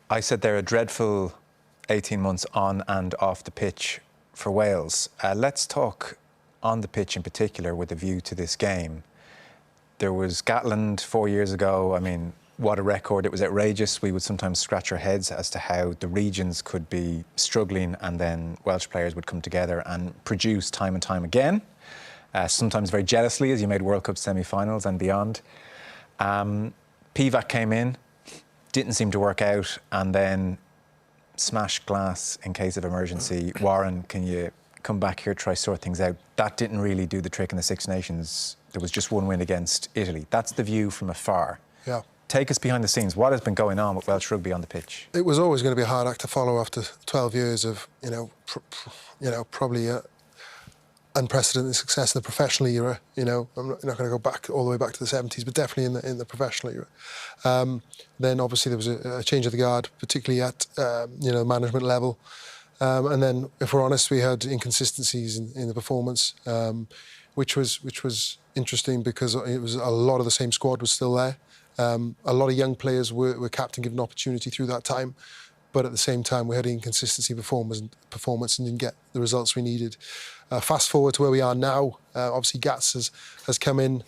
I said they're a dreadful 18 months on and off the pitch for Wales. Let's talk on the pitch in particular with a view to this game. There was Gatland 4 years ago. I mean, what a record. It was outrageous. We would sometimes scratch our heads as to how the regions could be struggling and then Welsh players would come together and produce time and time again, sometimes very jealously, as you made World Cup semi-finals and beyond. Pivac came in, didn't seem to work out, and then smashed glass in case of emergency. Warren, can you come back here, try sort things out? That didn't really do the trick in the Six Nations. There was just one win against Italy. That's the view from afar. Yeah. Take us behind the scenes. What has been going on with Welsh Rugby on the pitch? It was always going to be a hard act to follow after 12 years of, probably unprecedented success in the professional era. I'm not going to go back all the way back to the 70s, but definitely in the professional era. Then obviously there was a change of the guard, particularly at management level. And then, if we're honest, we had inconsistencies in the performance, which was interesting because it was a lot of the same squad was still there. A lot of young players were kept and given opportunity through that time, but at the same time we had inconsistency performance and didn't get the results we needed. Fast forward to where we are now, obviously Gats has come in.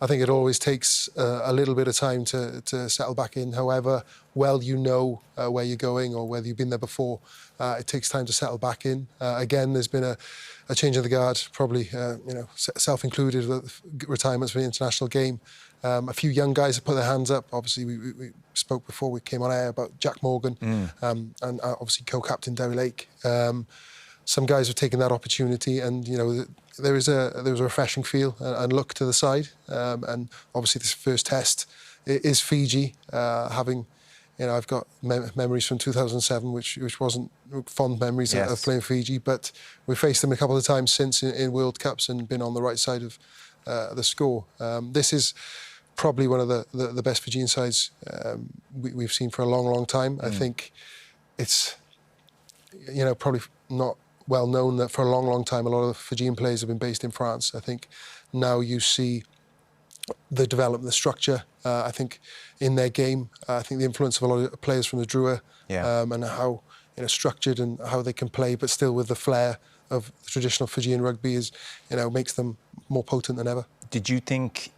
I think it always takes a little bit of time to settle back in. However well you know where you're going or whether you've been there before, it takes time to settle back in. Again, there's been a change of the guard, probably self-included, retirements for the international game. A few young guys have put their hands up. Obviously, we spoke before we came on air about Jack Morgan and obviously co-captain Derry Lake. Some guys have taken that opportunity, and there was a refreshing feel and look to the side. And obviously, this first test is Fiji. I've got memories from 2007, which wasn't fond memories of playing Fiji, but we faced them a couple of times since in World Cups and been on the right side of the score. This is probably one of the best Fijian sides we've seen for a long, long time. I think it's probably not well known that for a long, long time a lot of the Fijian players have been based in France. I think now you see the development, the structure. I think in their game, I think the influence of a lot of players from the Drua and how structured and how they can play, but still with the flair of the traditional Fijian rugby is makes them more potent than ever. Did you think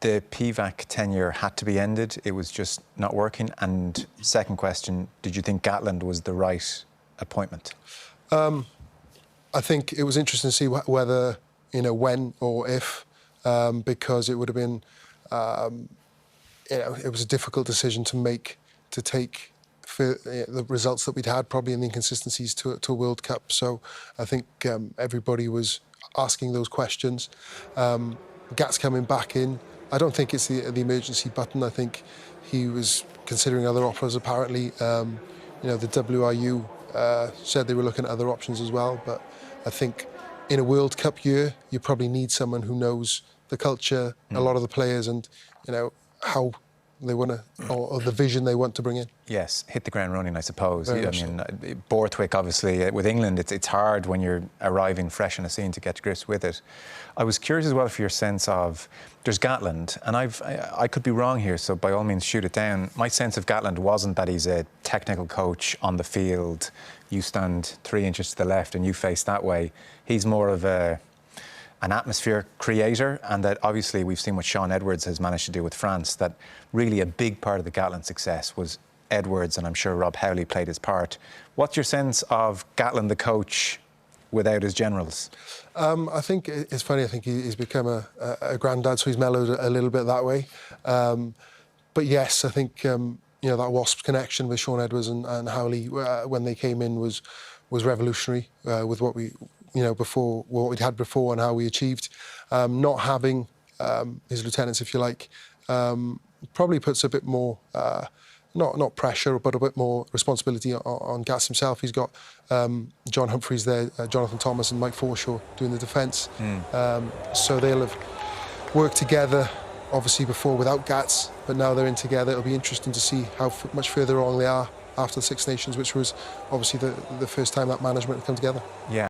the Pivac tenure had to be ended? It was just not working. And second question, did you think Gatland was the right appointment? I think it was interesting to see whether, when or if, because it would have been, it was a difficult decision to make, to take for the results that we'd had, probably in the inconsistencies to a World Cup. So I think everybody was asking those questions. Gats coming back in, I don't think it's the emergency button. I think he was considering other offers, apparently. The WRU said they were looking at other options as well, but I think in a World Cup year, you probably need someone who knows the culture, a lot of the players, and how they want to, or the vision they want to bring in. Yes, hit the ground running, I suppose. Borthwick, obviously, with England, it's hard when you're arriving fresh on a scene to get to grips with it. I was curious as well for your sense of, there's Gatland, and I could be wrong here, so by all means shoot it down. My sense of Gatland wasn't that he's a technical coach on the field. You stand 3 inches to the left and you face that way. He's more of an atmosphere creator, and that obviously we've seen what Sean Edwards has managed to do with France, that really a big part of the Gatland success was Edwards, and I'm sure Rob Howley played his part. What's your sense of Gatland, the coach, without his generals? I think it's funny. I think he's become a granddad, so he's mellowed a little bit that way. But yes, I think that Wasps connection with Sean Edwards and Howley when they came in was revolutionary with what we before, what we'd had before, and how we achieved. Not having his lieutenants, if you like, probably puts a bit more not pressure, but a bit more responsibility on Gats himself. He's got John Humphreys there, Jonathan Thomas and Mike Forshaw doing the defence. So they'll have worked together, obviously, before without Gats, but now they're in together. It'll be interesting to see how much further on they are after the Six Nations, which was obviously the first time that management had come together. Yeah.